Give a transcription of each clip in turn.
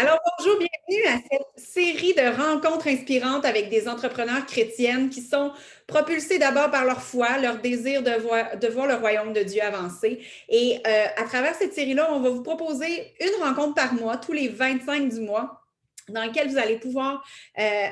Alors, bonjour, bienvenue à cette série de rencontres inspirantes avec des entrepreneurs chrétiennes qui sont propulsées d'abord par leur foi, leur désir de voir le royaume de Dieu avancer. Et à travers cette série-là, on va vous proposer une rencontre par mois, tous les 25 du mois, dans lequel vous allez pouvoir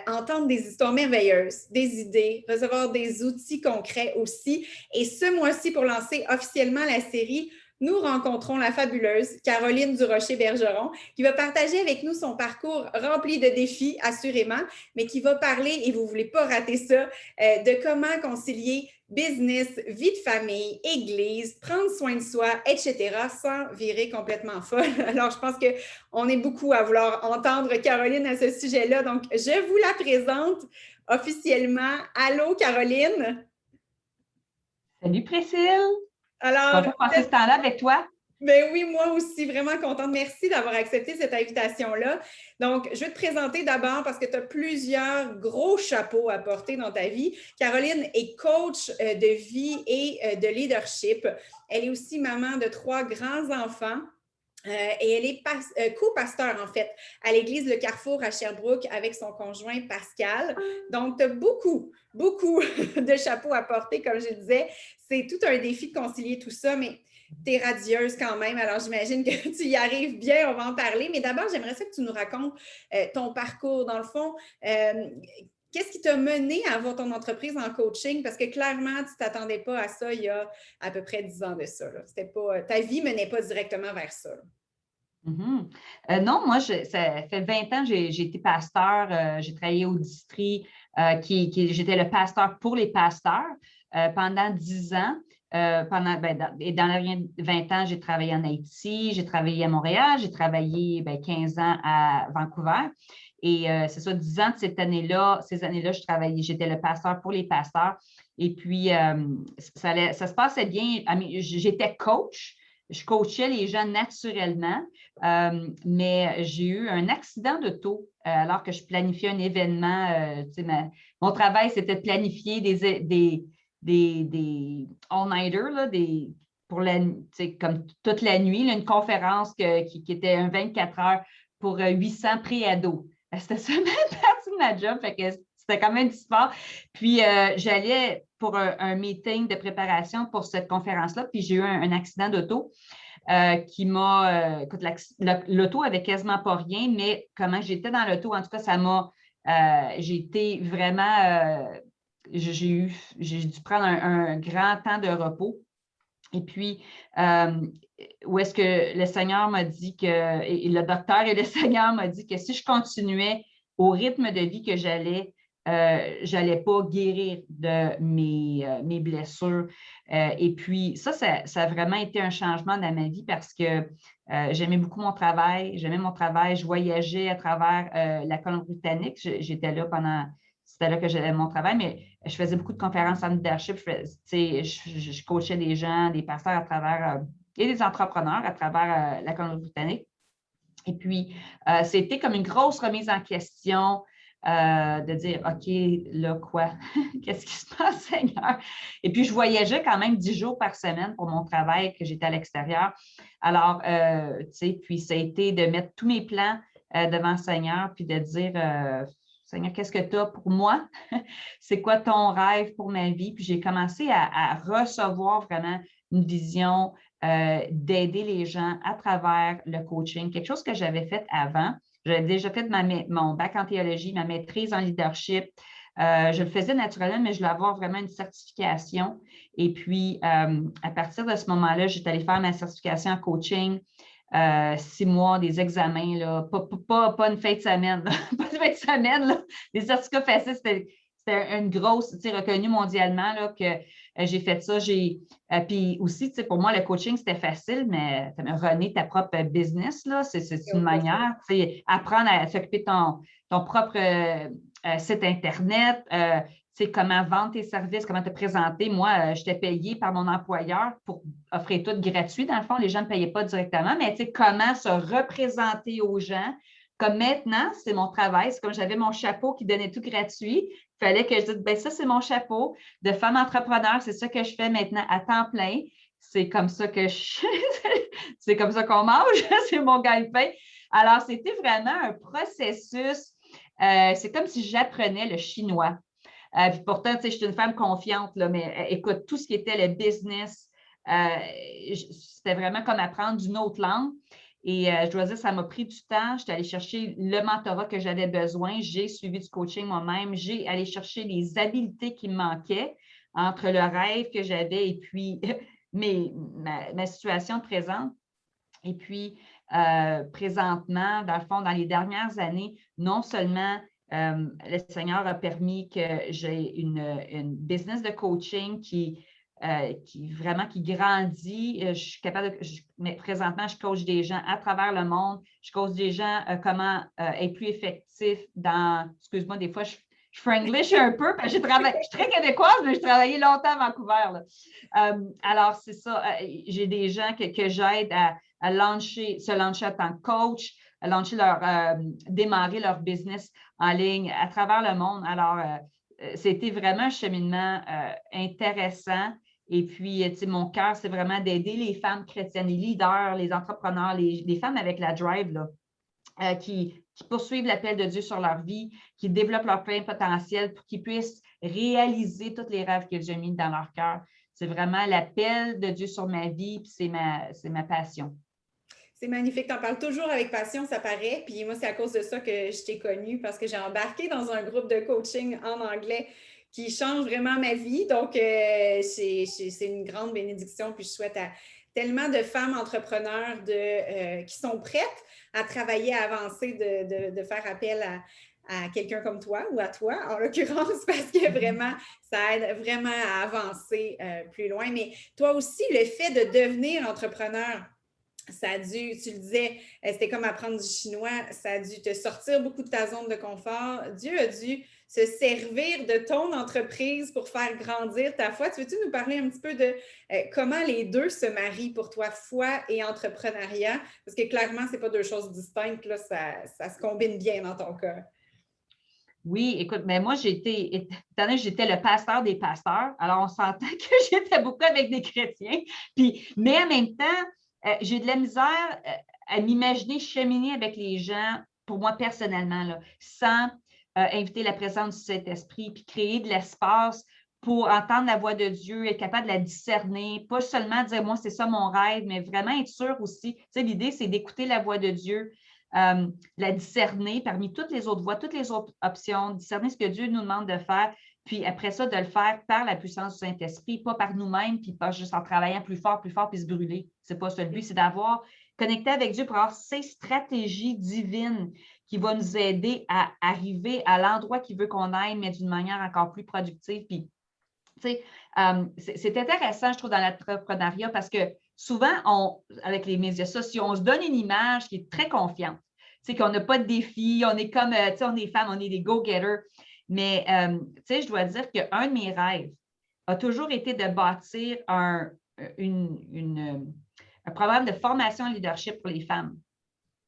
entendre des histoires merveilleuses, des idées, recevoir des outils concrets aussi. Et ce mois-ci, pour lancer officiellement la série, nous rencontrons la fabuleuse Caroline Durocher-Bergeron qui va partager avec nous son parcours rempli de défis, assurément, mais qui va parler, et vous ne voulez pas rater ça, de comment concilier business, vie de famille, église, prendre soin de soi, etc., sans virer complètement folle. Alors, je pense qu'on est beaucoup à vouloir entendre Caroline à ce sujet-là. Donc, je vous la présente officiellement. Allô, Caroline? Salut Priscille! Alors, Content de passer ce temps-là avec toi. Ben oui, moi aussi, vraiment contente. Merci d'avoir accepté cette invitation-là. Donc, je vais te présenter d'abord parce que tu as plusieurs gros chapeaux à porter dans ta vie. Caroline est coach de vie et de leadership. Elle est aussi maman de 3 grands-enfants. Et elle est co-pasteur, en fait, à l'église Le Carrefour à Sherbrooke avec son conjoint Pascal. Donc, tu as beaucoup de chapeaux à porter, comme je disais. C'est tout un défi de concilier tout ça, mais tu es radieuse quand même. Alors, j'imagine que tu y arrives bien. On va en parler. Mais d'abord, j'aimerais ça que tu nous racontes ton parcours. Dans le fond, qu'est-ce qui t'a mené à avoir ton entreprise en coaching? Parce que clairement, tu ne t'attendais pas à ça il y a à peu près 10 ans de ça. C'était pas, ta vie ne menait pas directement vers ça. Non, moi, ça fait 20 ans que j'ai été pasteur. J'ai travaillé au district, j'étais le pasteur pour les pasteurs pendant 10 ans. Dans les 20 ans, j'ai travaillé en Haïti, j'ai travaillé à Montréal, j'ai travaillé 15 ans à Vancouver. Et c'est ça, 10 ans de ces années-là, j'étais le pasteur pour les pasteurs. Et puis, ça se passait bien. J'étais coach. Je coachais les gens naturellement, mais j'ai eu un accident d'auto alors que je planifiais un événement. Mon travail, c'était de planifier des all-nighters, comme toute la nuit, là, une conférence qui était un 24 heures pour 800 pré-ados. C'était ça même partie de ma job, fait que c'était quand même du sport. Puis, j'allais pour un meeting de préparation pour cette conférence-là, puis j'ai eu un accident d'auto qui m'a... écoute, l'auto avait quasiment pas rien, mais comment j'étais dans l'auto, en tout cas, j'ai été vraiment... j'ai dû prendre un grand temps de repos. Et puis, où est-ce que le Seigneur m'a dit et le docteur et le Seigneur m'a dit que si je continuais au rythme de vie que j'allais pas guérir de mes blessures. Et puis, ça a vraiment été un changement dans ma vie parce que j'aimais beaucoup mon travail. Je voyageais à travers la Colombie-Britannique. C'était là que j'avais mon travail, mais je faisais beaucoup de conférences en leadership. Je coachais des gens, des pasteurs à travers, et des entrepreneurs à travers la Colombie-Britannique. Et puis, c'était comme une grosse remise en question de dire, OK, là, quoi? Qu'est-ce qui se passe, Seigneur? Et puis, je voyageais quand même 10 jours par semaine pour mon travail, que j'étais à l'extérieur. Alors, puis ça a été de mettre tous mes plans devant le Seigneur, puis de dire, Seigneur, qu'est-ce que tu as pour moi? C'est quoi ton rêve pour ma vie? Puis j'ai commencé à recevoir vraiment une vision d'aider les gens à travers le coaching, quelque chose que j'avais fait avant. J'avais déjà fait mon bac en théologie, ma maîtrise en leadership. Je le faisais naturellement, mais je voulais avoir vraiment une certification. Et puis, à partir de ce moment-là, j'étais allée faire ma certification en coaching. 6 mois, des examens, là, pas une fin de semaine. Pas une fin de semaine, là. Les certificats faciles, c'était une grosse, reconnue mondialement là, que j'ai fait ça. Puis aussi, pour moi, le coaching, c'était facile, mais runner ta propre business, là, c'est une manière. Apprendre à s'occuper de ton propre site Internet, comment vendre tes services, comment te présenter. Moi, j'étais payée par mon employeur pour offrir tout gratuit. Dans le fond, les gens ne payaient pas directement, mais comment se représenter aux gens. Comme maintenant, c'est mon travail. C'est comme j'avais mon chapeau qui donnait tout gratuit. Il fallait que je dise, ça, c'est mon chapeau de femme entrepreneur. C'est ça que je fais maintenant à temps plein. c'est comme ça que c'est comme ça qu'on mange, c'est mon gagne-pain. Alors, c'était vraiment un processus. C'est comme si j'apprenais le chinois. Puis pourtant, tu sais, je suis une femme confiante, là, mais écoute, tout ce qui était le business, c'était vraiment comme apprendre une autre langue. Et je dois dire, ça m'a pris du temps. J'étais allée chercher le mentorat que j'avais besoin. J'ai suivi du coaching moi-même. J'ai allé chercher les habiletés qui me manquaient entre le rêve que j'avais et puis ma situation présente. Et puis, présentement, dans le fond, dans les dernières années, non seulement le Seigneur a permis que j'ai une business de coaching qui grandit. Je suis capable mais présentement, je coach des gens à travers le monde. Je coach des gens comment être plus effectifs dans, excuse-moi, des fois, je franglish un peu, parce que je suis très québécoise, mais j'ai travaillé longtemps à Vancouver. Alors, c'est ça. J'ai des gens que j'aide à se lancer en tant que coach, à démarrer leur business en ligne à travers le monde. Alors, c'était vraiment un cheminement intéressant. Et puis, mon cœur, c'est vraiment d'aider les femmes chrétiennes, les leaders, les entrepreneurs, les femmes avec la drive, là, qui poursuivent l'appel de Dieu sur leur vie, qui développent leur plein potentiel pour qu'ils puissent réaliser tous les rêves que Dieu a mis dans leur cœur. C'est vraiment l'appel de Dieu sur ma vie, puis c'est ma passion. C'est magnifique. Tu en parles toujours avec passion, ça paraît. Puis moi, c'est à cause de ça que je t'ai connue, parce que j'ai embarqué dans un groupe de coaching en anglais qui change vraiment ma vie. Donc, c'est une grande bénédiction. Puis je souhaite à tellement de femmes entrepreneurs qui sont prêtes à travailler, à avancer, de faire appel à quelqu'un comme toi ou à toi, en l'occurrence, parce que vraiment, ça aide vraiment à avancer plus loin. Mais toi aussi, le fait de devenir entrepreneur, ça a dû, tu le disais, c'était comme apprendre du chinois, ça a dû te sortir beaucoup de ta zone de confort. Dieu a dû se servir de ton entreprise pour faire grandir ta foi. Tu veux-tu nous parler un petit peu de comment les deux se marient pour toi, foi et entrepreneuriat? Parce que clairement, ce n'est pas deux choses distinctes, là, ça se combine bien dans ton cas. Oui, écoute, mais moi, j'étais le pasteur des pasteurs. Alors, on s'entend que j'étais beaucoup avec des chrétiens. Mais en même temps, j'ai de la misère à m'imaginer cheminer avec les gens, pour moi personnellement, là, sans inviter la présence du Saint-Esprit, puis créer de l'espace pour entendre la voix de Dieu, être capable de la discerner, pas seulement dire, moi, c'est ça mon rêve, mais vraiment être sûr aussi. Tu sais, l'idée, c'est d'écouter la voix de Dieu. La discerner parmi toutes les autres voies, toutes les autres options, discerner ce que Dieu nous demande de faire, puis après ça, de le faire par la puissance du Saint-Esprit, pas par nous-mêmes, puis pas juste en travaillant plus fort, puis se brûler. C'est pas ça le but, c'est d'avoir connecté avec Dieu pour avoir ces stratégies divines qui vont nous aider à arriver à l'endroit qu'il veut qu'on aille, mais d'une manière encore plus productive. Puis, tu sais, c'est intéressant, je trouve, dans l'entrepreneuriat parce que souvent, avec les médias sociaux, on se donne une image qui est très confiante. Tu sais, qu'on n'a pas de défis, on est comme, tu sais, on est femmes, on est des go-getters. Mais, tu sais, je dois dire qu'un de mes rêves a toujours été de bâtir un programme de formation en leadership pour les femmes.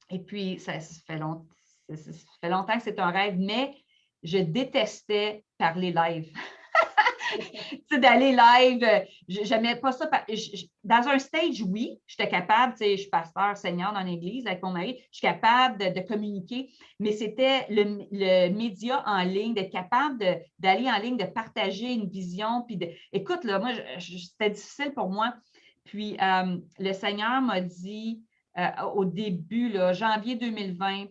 Et puis, ça fait longtemps que c'est un rêve, mais je détestais parler live. D'aller live, j'aimais pas ça. Dans un stage, oui, j'étais capable, je suis pasteur senior dans l'église avec mon mari, je suis capable de communiquer, mais c'était le média en ligne, d'être capable d'aller en ligne, de partager une vision. Puis écoute, là, moi, c'était difficile pour moi. Puis le Seigneur m'a dit au début, là, janvier 2020,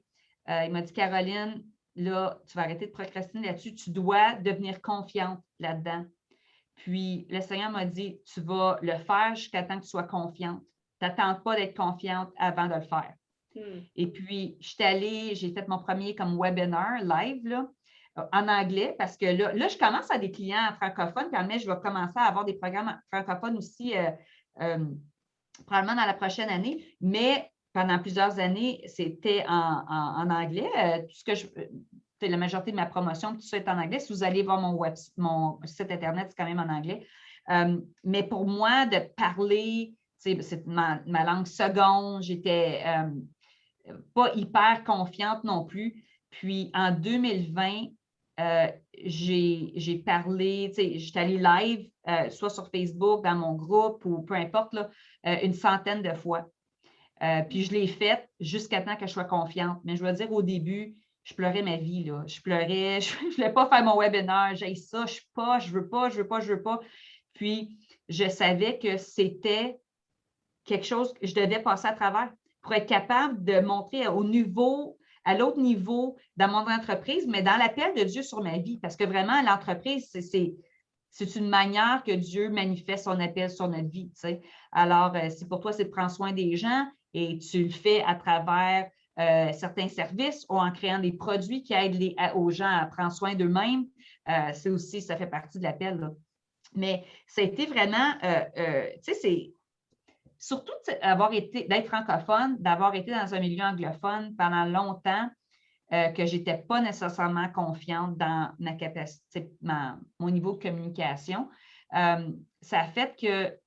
il m'a dit, Caroline, là, tu vas arrêter de procrastiner là-dessus, tu dois devenir confiante là-dedans. Puis le Seigneur m'a dit, tu vas le faire jusqu'à temps que tu sois confiante. Tu n'attends pas d'être confiante avant de le faire. Et puis, j'ai fait mon premier comme webinaire live là, en anglais parce que là, je commence à des clients francophones, mais je vais commencer à avoir des programmes francophones aussi probablement dans la prochaine année. Mais pendant plusieurs années, c'était en anglais. Tout ce que la majorité de ma promotion, tout ça est en anglais. Si vous allez voir mon site Internet, c'est quand même en anglais. Mais pour moi, de parler, c'est ma langue seconde, j'étais pas hyper confiante non plus. Puis en 2020, j'ai parlé, j'étais allée live, soit sur Facebook, dans mon groupe ou peu importe, là, une centaine de fois. Puis je l'ai faite jusqu'à temps que je sois confiante. Mais je veux dire, au début, je pleurais ma vie, là. Je pleurais, je ne voulais pas faire mon webinaire, j'ai ça, je veux pas. Puis, je savais que c'était quelque chose que je devais passer à travers pour être capable de montrer à l'autre niveau dans mon entreprise, mais dans l'appel de Dieu sur ma vie. Parce que vraiment, l'entreprise, c'est une manière que Dieu manifeste son appel sur notre vie. Alors, si pour toi, c'est de prendre soin des gens et tu le fais à travers certains services ou en créant des produits qui aident aux gens à prendre soin d'eux-mêmes, ça fait partie de l'appel, là. Mais ça a été vraiment, c'est surtout d'être francophone, d'avoir été dans un milieu anglophone pendant longtemps, que je n'étais pas nécessairement confiante dans ma capacité, mon niveau de communication. Ça a fait que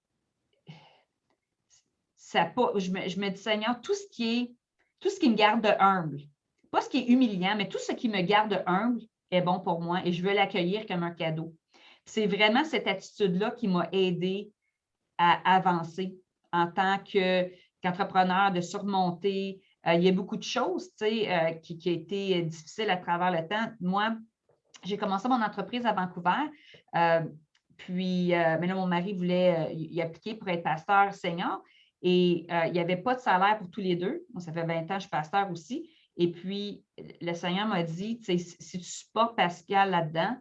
je me dis, Seigneur, tout ce qui me garde humble, pas ce qui est humiliant, mais tout ce qui me garde humble est bon pour moi et je veux l'accueillir comme un cadeau. C'est vraiment cette attitude-là qui m'a aidée à avancer en tant qu'entrepreneur, de surmonter. Il y a beaucoup de choses qui ont été difficiles à travers le temps. Moi, j'ai commencé mon entreprise à Vancouver. Mais là, mon mari voulait y appliquer pour être pasteur senior et il n'y avait pas de salaire pour tous les deux. Moi, ça fait 20 ans que je suis pasteur aussi. Et puis, le Seigneur m'a dit, si tu supportes Pascal là-dedans,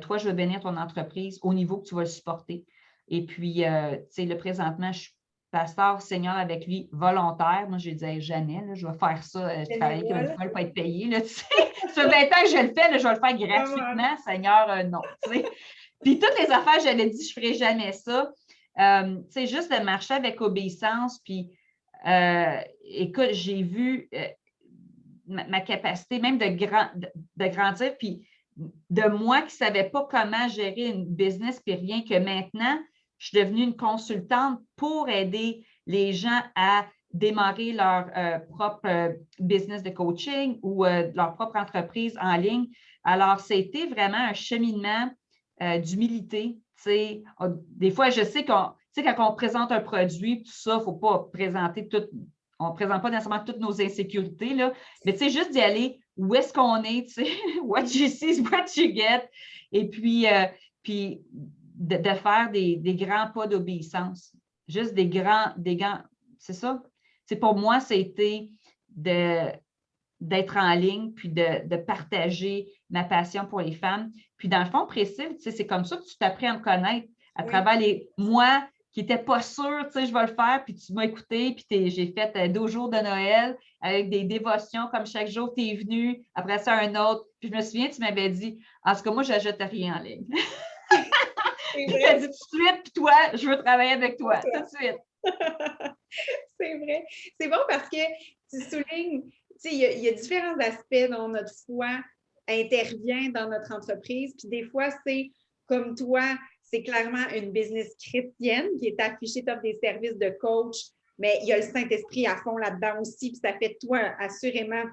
toi, je vais bénir ton entreprise au niveau que tu vas le supporter. Et puis, le présentement, je suis pasteur senior avec lui volontaire. Moi, je disais jamais, là, je vais faire ça, je travaille comme une folle, pas être payé. Là, ça fait 20 ans que je le fais, là, je vais le faire gratuitement. Seigneur, non. Puis toutes les affaires, je l'ai dit, je ne ferai jamais ça. Juste de marcher avec obéissance. Puis, écoute, j'ai vu ma capacité même de grandir. Puis, de moi qui ne savais pas comment gérer une business, puis rien que maintenant, je suis devenue une consultante pour aider les gens à démarrer leur propre business de coaching ou leur propre entreprise en ligne. Alors, c'était vraiment un cheminement d'humilité. Des fois, je sais quand on présente un produit, tout ça, il ne faut pas présenter on ne présente pas nécessairement toutes nos insécurités, là, mais juste d'y aller où est-ce qu'on est, what you see is what you get. Et puis, de faire des grands pas d'obéissance. Juste des grands, c'est ça. Pour moi, c'était d'être en ligne, puis de partager ma passion pour les femmes. Puis dans le fond, Priscille, c'est comme ça que tu t'apprends à me connaître à travers moi qui n'étais pas sûre, je vais le faire, puis tu m'as écouté, puis j'ai fait 12 jours de Noël avec des dévotions, comme chaque jour, tu es venu, après ça, un autre. Puis je me souviens, tu m'avais dit, en tout cas, moi, je n'ajoute rien en ligne. Tu as dit tout de suite, puis toi, je veux travailler avec toi, tout de suite. C'est vrai. C'est bon parce que tu soulignes, il y a différents aspects dont notre foi intervient dans notre entreprise. Puis des fois, c'est comme toi, c'est clairement une business chrétienne qui est affichée, tu offres des services de coach, mais il y a le Saint-Esprit à fond là-dedans aussi. Puis ça fait de toi assurément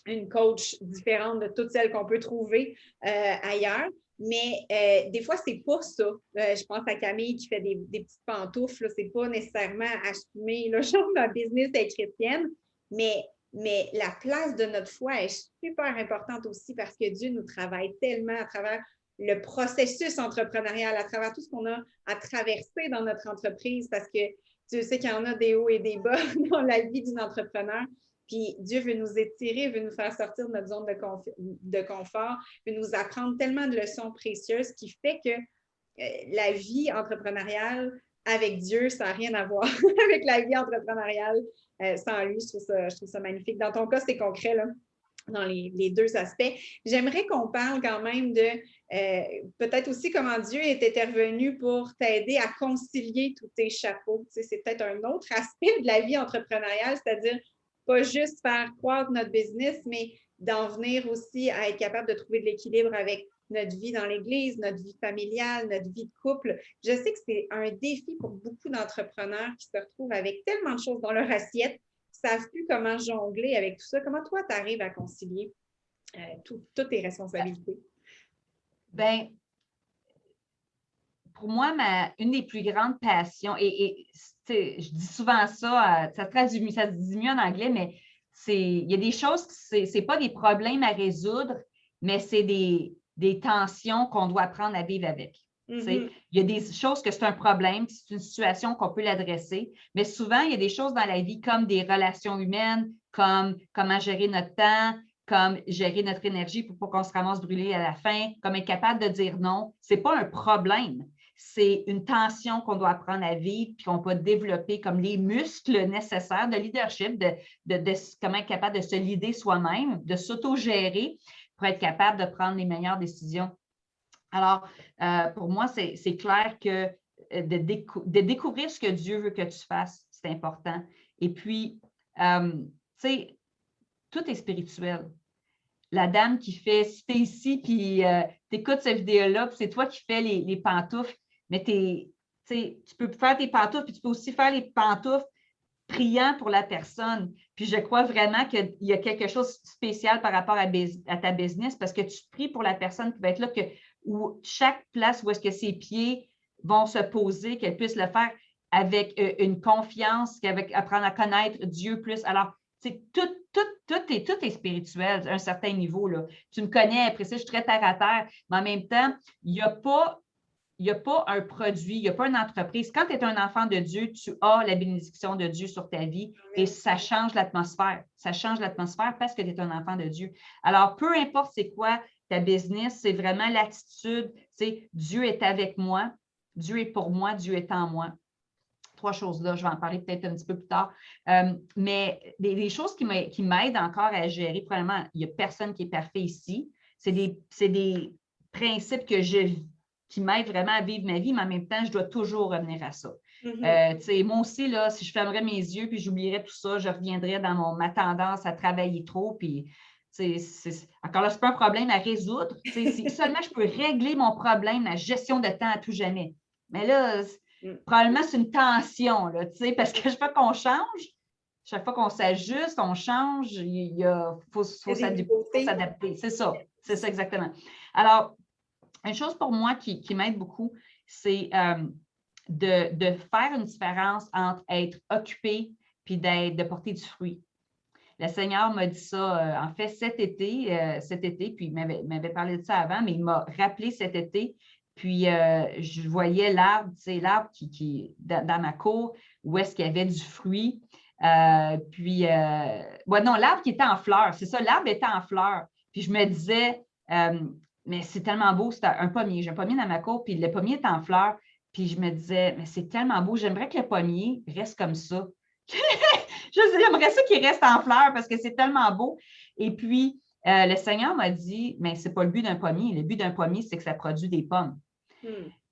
une coach différente de toutes celles qu'on peut trouver ailleurs. Mais des fois, c'est pas ça. Je pense à Camille qui fait des petites pantoufles. C'est pas nécessairement assumer, là, genre ma business est chrétienne, mais la place de notre foi est super importante aussi parce que Dieu nous travaille tellement à travers le processus entrepreneurial, à travers tout ce qu'on a à traverser dans notre entreprise parce que Dieu sait qu'il y en a des hauts et des bas dans la vie d'un entrepreneur. Puis Dieu veut nous étirer, veut nous faire sortir de notre zone de confort, veut nous apprendre tellement de leçons précieuses qui fait que la vie entrepreneuriale avec Dieu, ça n'a rien à voir avec la vie entrepreneuriale sans lui. Je trouve ça magnifique. Dans ton cas, c'est concret, là, dans les deux aspects. J'aimerais qu'on parle quand même de peut-être aussi comment Dieu est intervenu pour t'aider à concilier tous tes chapeaux. Tu sais, c'est peut-être un autre aspect de la vie entrepreneuriale, c'est-à-dire pas juste faire croître notre business, mais d'en venir aussi à être capable de trouver de l'équilibre avec notre vie dans l'Église, notre vie familiale, notre vie de couple. Je sais que c'est un défi pour beaucoup d'entrepreneurs qui se retrouvent avec tellement de choses dans leur assiette, qui ne savent plus comment jongler avec tout ça. Comment toi, tu arrives à concilier toutes tes responsabilités? Bien, pour moi, une des plus grandes passions, et je dis souvent ça, ça se dit mieux en anglais, mais il y a des choses, c'est pas des problèmes à résoudre, mais c'est des tensions qu'on doit apprendre à vivre avec. Il y a des choses que c'est un problème, c'est une situation qu'on peut l'adresser, mais souvent, il y a des choses dans la vie comme des relations humaines, comme comment gérer notre temps, comme gérer notre énergie pour pas qu'on se ramasse brûlé à la fin, comme être capable de dire non. Ce n'est pas un problème. C'est une tension qu'on doit apprendre à vivre puis qu'on peut développer comme les muscles nécessaires de leadership, de comment être capable de se leader soi-même, de s'auto-gérer pour être capable de prendre les meilleures décisions. Alors, pour moi, c'est clair que de découvrir ce que Dieu veut que tu fasses, c'est important. Et puis, tu sais, tout est spirituel. La dame qui fait, si tu es ici, puis tu écoutes cette vidéo-là, puis c'est toi qui fais les pantoufles, mais tu peux faire tes pantoufles, puis tu peux aussi faire les pantoufles priant pour la personne. Puis je crois vraiment qu'il y a quelque chose de spécial par rapport à ta business parce que tu pries pour la personne qui va être là, où chaque place où est-ce que ses pieds vont se poser, qu'elle puisse le faire avec une confiance, avec apprendre à connaître Dieu plus. Alors, tout est spirituel à un certain niveau. Là. Tu me connais, après ça, je suis très terre à terre, mais en même temps, il n'y a pas un produit, il n'y a pas une entreprise. Quand tu es un enfant de Dieu, tu as la bénédiction de Dieu sur ta vie et ça change l'atmosphère. Ça change l'atmosphère parce que tu es un enfant de Dieu. Alors, peu importe c'est quoi ta business, c'est vraiment l'attitude, Dieu est avec moi, Dieu est pour moi, Dieu est en moi. 3 choses-là, je vais en parler peut-être un petit peu plus tard. Mais des choses qui m'aident encore à gérer, probablement, il n'y a personne qui est parfait ici. C'est des principes qui m'aident vraiment à vivre ma vie, mais en même temps, je dois toujours revenir à ça. Moi aussi, là, si je fermerais mes yeux puis j'oublierais tout ça, je reviendrais dans ma tendance à travailler trop. Puis, encore là, ce n'est pas un problème à résoudre. Si seulement je peux régler mon problème, ma gestion de temps à tout jamais. Mais là, probablement, c'est une tension, là, parce que chaque fois qu'on change, chaque fois qu'on s'ajuste, on change, il faut s'adapter. C'est ça exactement. Alors, une chose pour moi qui m'aide beaucoup, c'est de faire une différence entre être occupé puis de porter du fruit. Le Seigneur m'a dit ça, en fait, cet été, puis il m'avait parlé de ça avant, mais il m'a rappelé cet été. Puis, je voyais l'arbre, qui dans ma cour, où est-ce qu'il y avait du fruit. Non, l'arbre qui était en fleurs, c'est ça, l'arbre était en fleurs. Puis, je me disais, mais c'est tellement beau, c'est un pommier. J'ai un pommier dans ma cour, puis le pommier est en fleurs. Puis, je me disais, mais c'est tellement beau, j'aimerais que le pommier reste comme ça. J'aimerais ça qu'il reste en fleurs parce que c'est tellement beau. Et puis, le Seigneur m'a dit, mais ce n'est pas le but d'un pommier. Le but d'un pommier, c'est que ça produit des pommes.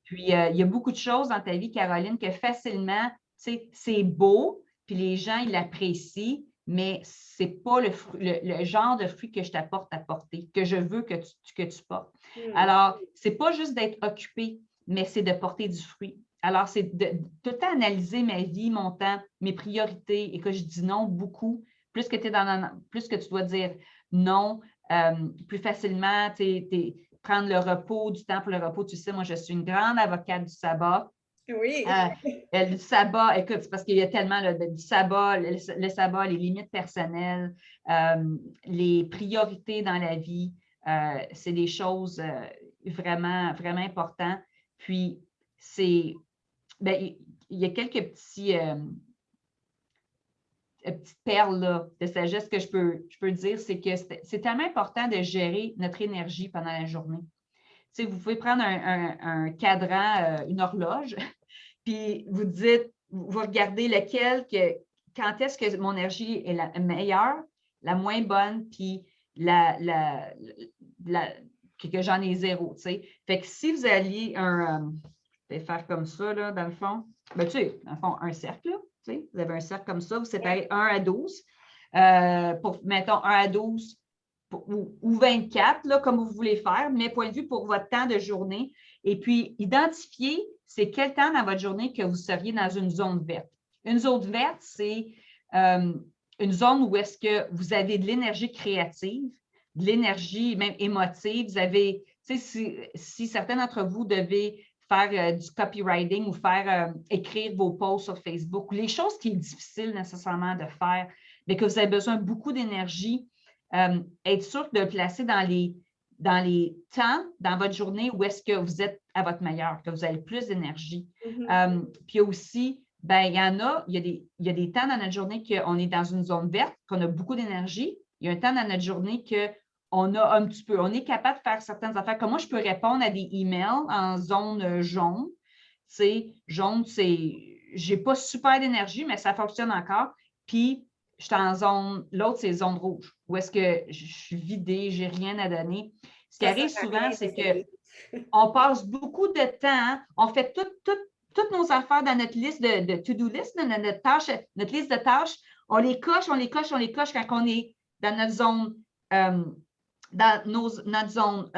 Puis, il y a beaucoup de choses dans ta vie, Caroline, que facilement, c'est beau, puis les gens, ils l'apprécient, mais ce n'est pas le genre de fruit que je t'apporte à porter, que je veux que tu portes. Alors, ce n'est pas juste d'être occupé, mais c'est de porter du fruit. Alors, c'est de tout le temps analyser ma vie, mon temps, mes priorités, et que je dis non beaucoup. Plus que tu dois dire non, plus facilement, prendre le repos, du temps pour le repos. Tu sais, moi, je suis une grande avocate du sabbat. Oui. Du sabbat, écoute, c'est parce qu'il y a tellement du sabbat, le sabbat, les limites personnelles, les priorités dans la vie, c'est des choses vraiment, vraiment importantes. Puis, il y a quelques petites perles là, de sagesse que je peux dire, c'est que c'est tellement important de gérer notre énergie pendant la journée. Vous pouvez prendre un cadran, une horloge, puis vous regardez quand est-ce que mon énergie est la meilleure, la moins bonne, puis que j'en ai 0. Fait que si vous alliez je vais faire comme ça, là, dans le fond, dans le fond, un cercle, là, vous avez un cercle comme ça, vous séparez 1 à 12, mettons 1 à 12 ou 24, là, comme vous voulez faire, mais point de vue pour votre temps de journée. Et puis, identifiez c'est quel temps dans votre journée que vous seriez dans une zone verte. Une zone verte, c'est une zone où est-ce que vous avez de l'énergie créative, de l'énergie même émotive, vous avez si certains d'entre vous devez faire du copywriting ou écrire vos posts sur Facebook, les choses qui sont difficiles nécessairement de faire, mais que vous avez besoin beaucoup d'énergie, être sûr de le placer dans les temps dans votre journée où est-ce que vous êtes à votre meilleur, que vous avez plus d'énergie. Puis aussi, il y a des temps dans notre journée qu'on est dans une zone verte, qu'on a beaucoup d'énergie. Il y a un temps dans notre journée qu'on a un petit peu, on est capable de faire certaines affaires. Comme moi, je peux répondre à des emails en zone jaune. Jaune, j'ai pas super d'énergie, mais ça fonctionne encore. Puis, je suis en zone, l'autre, c'est zone rouge, où est-ce que je suis vidée, je n'ai rien à donner. Ce qui arrive souvent, c'est qu'on passe beaucoup de temps, on fait toutes nos affaires dans notre liste de to-do list, notre liste de tâches, on les coche quand on est dans notre zone, notre zone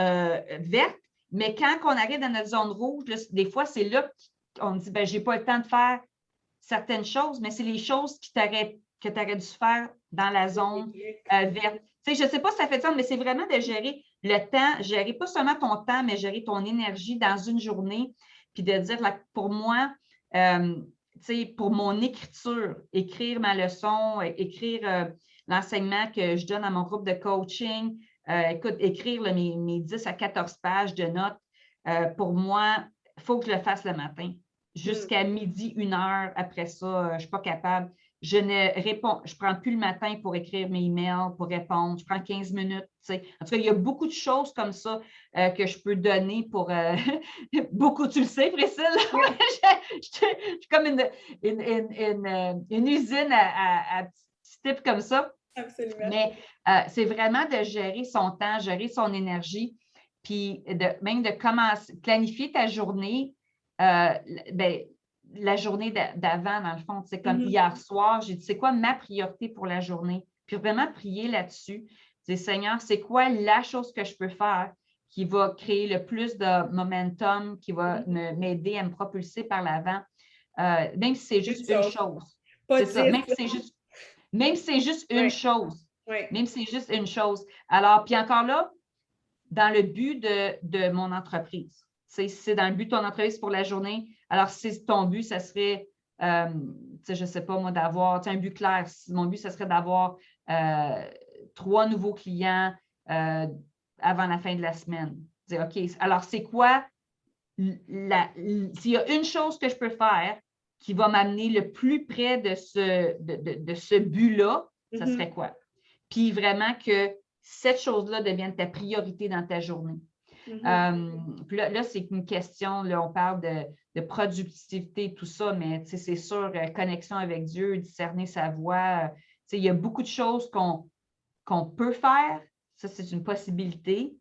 verte, mais quand on arrive dans notre zone rouge, là, des fois, c'est là qu'on dit, je n'ai pas le temps de faire certaines choses, mais c'est les choses que tu aurais dû faire dans la zone verte. Je ne sais pas si ça fait sens, mais c'est vraiment de gérer le temps, gérer pas seulement ton temps, mais gérer ton énergie dans une journée, puis de dire, pour moi, pour mon écriture, écrire ma leçon, écrire l'enseignement que je donne à mon groupe de coaching, écrire mes 10 à 14 pages de notes, pour moi, il faut que je le fasse le matin. Jusqu'à midi, 1 heure, après ça, je ne suis pas capable. Je ne prends plus le matin pour écrire mes emails, pour répondre. Je prends 15 minutes. En tout cas, il y a beaucoup de choses comme ça que je peux donner pour beaucoup. Tu le sais, Priscille? Je suis comme une usine à petits types comme ça. Absolument. Mais c'est vraiment de gérer son temps, gérer son énergie, puis même de commencer, planifier ta journée. La journée d'avant, dans le fond, c'est comme hier soir, j'ai dit, c'est quoi ma priorité pour la journée? Puis vraiment prier là-dessus. Dire, Seigneur, c'est quoi la chose que je peux faire qui va créer le plus de momentum, qui va m'aider à me propulser par l'avant, même si c'est juste une chose. C'est ça, même si c'est juste une chose. Même si c'est juste une chose. Alors, puis encore là, dans le but de mon entreprise. C'est dans le but de ton entreprise pour la journée. Alors, si ton but, ça serait, je ne sais pas moi, d'avoir un but clair. Mon but, ça serait d'avoir 3 nouveaux clients avant la fin de la semaine. Dire, OK, alors c'est quoi s'il y a une chose que je peux faire qui va m'amener le plus près de ce but-là, ça serait quoi? Puis vraiment que cette chose-là devienne ta priorité dans ta journée. Puis là, c'est une question, là, on parle de productivité, tout ça, mais c'est sûr, connexion avec Dieu, discerner sa voix. Il y a beaucoup de choses qu'on peut faire. Ça, c'est une possibilité.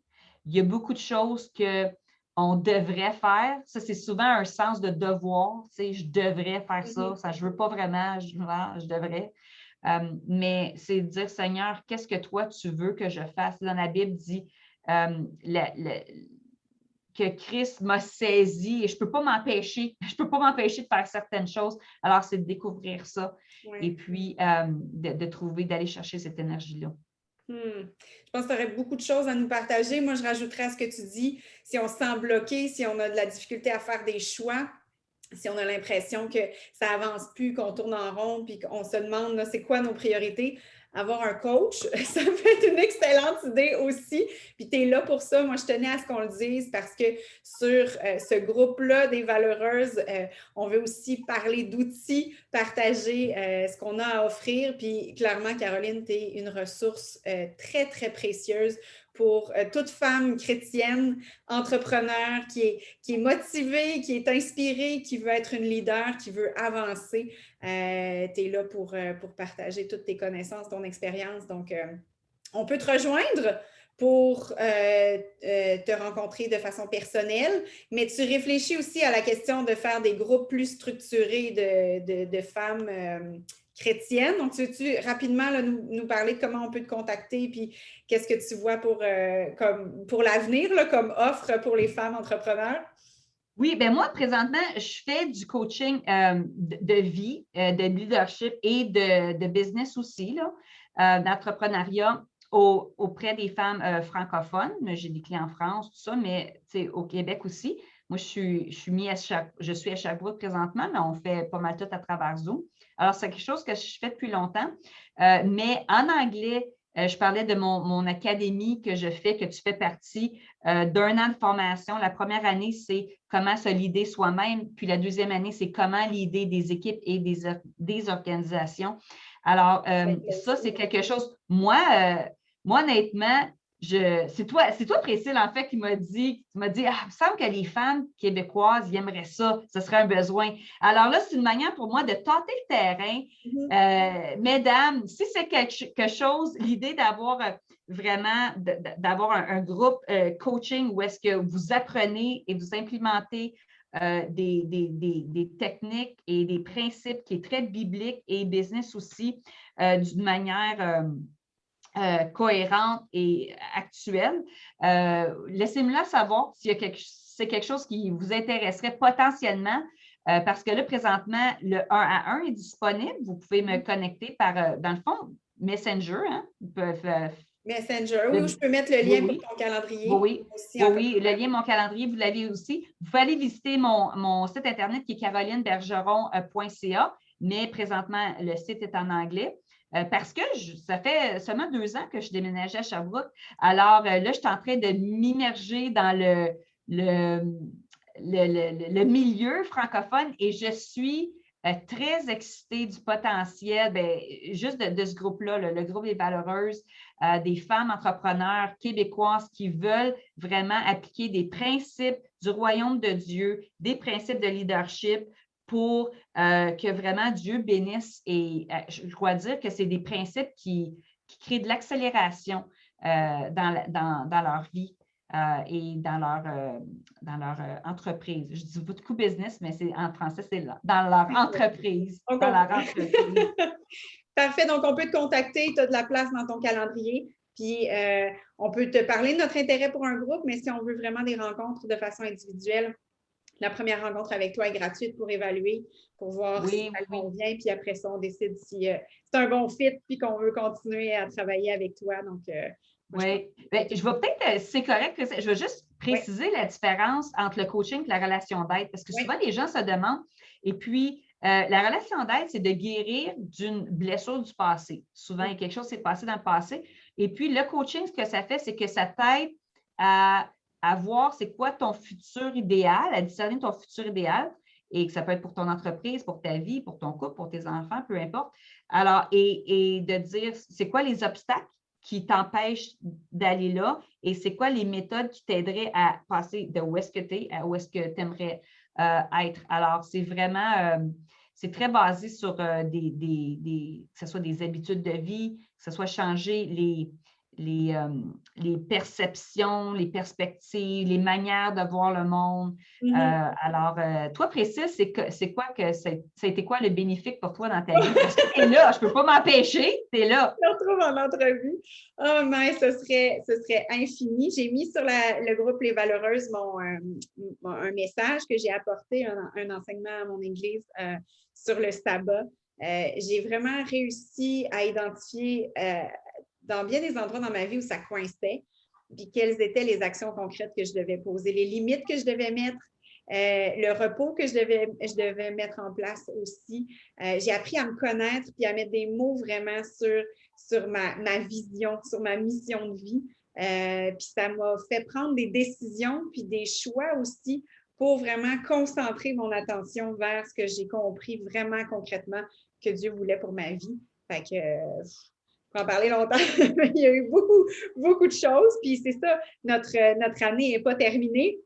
Il y a beaucoup de choses qu'on devrait faire. Ça, c'est souvent un sens de devoir. Je devrais faire ça. Ça, je ne veux pas vraiment, je devrais. Mais c'est de dire, Seigneur, qu'est-ce que toi, tu veux que je fasse? Dans la Bible, dit que Christ m'a saisi et je ne peux pas m'empêcher. Je ne peux pas m'empêcher de faire certaines choses. Alors, c'est de découvrir ça et puis d'aller chercher cette énergie-là. Je pense que tu aurais beaucoup de choses à nous partager. Moi, je rajouterais à ce que tu dis, si on se sent bloqué, si on a de la difficulté à faire des choix, si on a l'impression que ça avance plus, qu'on tourne en rond, puis qu'on se demande, là, c'est quoi nos priorités, avoir un coach, ça peut être une excellente idée aussi. Puis tu es là pour ça. Moi, je tenais à ce qu'on le dise parce que sur ce groupe-là des valeureuses, on veut aussi parler d'outils, partager ce qu'on a à offrir. Puis clairement, Caroline, tu es une ressource très, très précieuse pour toute femme chrétienne, entrepreneur, qui est motivée, qui est inspirée, qui veut être une leader, qui veut avancer. Tu es là pour partager toutes tes connaissances, ton expérience. Donc, on peut te rejoindre pour te rencontrer de façon personnelle, mais tu réfléchis aussi à la question de faire des groupes plus structurés de femmes chrétienne. Donc, tu veux-tu rapidement là, nous parler de comment on peut te contacter puis qu'est-ce que tu vois pour l'avenir comme offre pour les femmes entrepreneurs? Oui, bien moi, présentement, je fais du coaching de vie, de leadership et de business aussi, d'entrepreneuriat. auprès des femmes francophones. J'ai des clients en France, tout ça, mais au Québec aussi. Moi, je suis à Sherbrooke présentement, mais on fait pas mal tout à travers Zoom. Alors, c'est quelque chose que je fais depuis longtemps. Mais en anglais, je parlais de mon académie que je fais, que tu fais partie d'1 an de formation. La première année, c'est comment se leader soi-même. Puis la deuxième année, c'est comment leader des équipes et des organisations. Alors, ça, c'est quelque chose. Moi, honnêtement, c'est toi, Priscille, en fait, qui m'a dit, il me semble que les femmes québécoises, ils aimeraient ça, ce serait un besoin. Alors là, c'est une manière pour moi de tenter le terrain. Mesdames, si c'est quelque chose, l'idée d'avoir vraiment, d'avoir un groupe coaching où est-ce que vous apprenez et vous implémentez des techniques et des principes qui est très biblique et business aussi, d'une manière cohérente et actuelle. Laissez-moi savoir si c'est quelque chose qui vous intéresserait potentiellement, parce que là, présentement, le 1 à 1 est disponible. Vous pouvez me connecter par, dans le fond, Messenger. Hein? Messenger, oui, je peux mettre le lien pour ton calendrier. Oui, le lien mon calendrier, vous l'avez aussi. Vous pouvez aller visiter mon site Internet qui est carolinebergeron.ca, mais présentement, le site est en anglais. Parce que ça fait seulement 2 ans que je déménageais à Sherbrooke. Alors là, je suis en train de m'immerger dans le milieu francophone et je suis très excitée du potentiel, juste de ce groupe-là, le groupe des Valeureuses, des femmes entrepreneurs québécoises qui veulent vraiment appliquer des principes du royaume de Dieu, des principes de leadership pour que vraiment Dieu bénisse. Et je crois dire que c'est des principes qui créent de l'accélération dans leur vie. Et dans leur entreprise. Je dis beaucoup business, mais en français, c'est dans leur entreprise. Dans leur entreprise. Parfait. Donc, on peut te contacter. Tu as de la place dans ton calendrier. Puis, on peut te parler de notre intérêt pour un groupe, mais si on veut vraiment des rencontres de façon individuelle, la première rencontre avec toi est gratuite pour évaluer, pour voir si ça convient. Puis après ça, on décide si c'est un bon fit puis qu'on veut continuer à travailler avec toi. Donc, oui. Je vais peut-être, c'est correct, je vais juste préciser la différence entre le coaching et la relation d'aide, parce que souvent, les gens se demandent, et puis, la relation d'aide, c'est de guérir d'une blessure du passé. Souvent, il y a quelque chose qui s'est passé dans le passé. Et puis, le coaching, ce que ça fait, c'est que ça t'aide à voir c'est quoi ton futur idéal, à discerner ton futur idéal, et que ça peut être pour ton entreprise, pour ta vie, pour ton couple, pour tes enfants, peu importe. Alors, et de dire c'est quoi les obstacles qui t'empêchent d'aller là et c'est quoi les méthodes qui t'aideraient à passer de où est-ce que tu es à où est-ce que tu aimerais être. Alors, c'est vraiment, c'est très basé sur que ce soit des habitudes de vie, que ce soit changer les perceptions, les perspectives, les manières de voir le monde. Alors, toi, Priscille, c'est quoi que ça a été quoi le bénéfique pour toi dans ta vie? Parce que tu es là, je ne peux pas m'empêcher, tu es là. Je retrouve en entrevue. Oh, mais ce serait infini. J'ai mis sur le groupe Les Valeureuses un message que j'ai apporté, un enseignement à mon église sur le sabbat. J'ai vraiment réussi à identifier dans bien des endroits dans ma vie où ça coinçait, puis quelles étaient les actions concrètes que je devais poser, les limites que je devais mettre, le repos que je devais mettre en place aussi. J'ai appris à me connaître puis à mettre des mots vraiment sur ma vision, sur ma mission de vie. Puis ça m'a fait prendre des décisions puis des choix aussi pour vraiment concentrer mon attention vers ce que j'ai compris vraiment concrètement que Dieu voulait pour ma vie. Fait que on peut en parler longtemps, mais il y a eu beaucoup de choses. Puis c'est ça, notre année n'est pas terminée.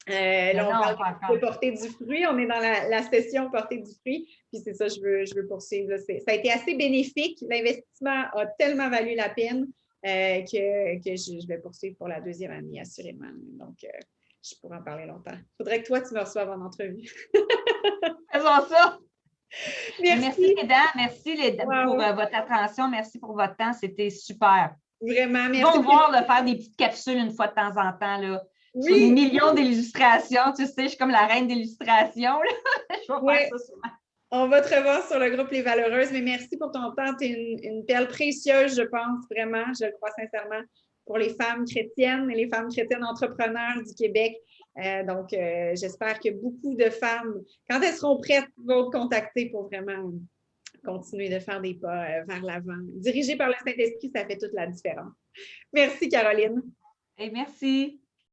Là, on parle de porter du fruit. On est dans la session porter du fruit. Puis c'est ça, je veux poursuivre. Là. Ça a été assez bénéfique. L'investissement a tellement valu la peine que je vais poursuivre pour la 2e année, assurément. Donc, je pourrais en parler longtemps. Il faudrait que toi, tu me reçoives en entrevue. Faisons ça! Merci, mesdames. Merci pour votre attention. Merci pour votre temps. C'était super. Vraiment, merci. Ils vont voir faire des petites capsules une fois de temps en temps. Là, sur des millions d'illustrations. Tu sais, je suis comme la reine d'illustration. Je vais faire ça souvent. On va te revoir sur le groupe Les Valeureuses, mais merci pour ton temps. Tu es une perle précieuse, je pense, vraiment, je le crois sincèrement, pour les femmes chrétiennes et les femmes chrétiennes entrepreneurs du Québec. Donc, j'espère que beaucoup de femmes, quand elles seront prêtes, vont te contacter pour vraiment continuer de faire des pas vers l'avant. Dirigé par le Saint-Esprit, ça fait toute la différence. Merci, Caroline. Et merci.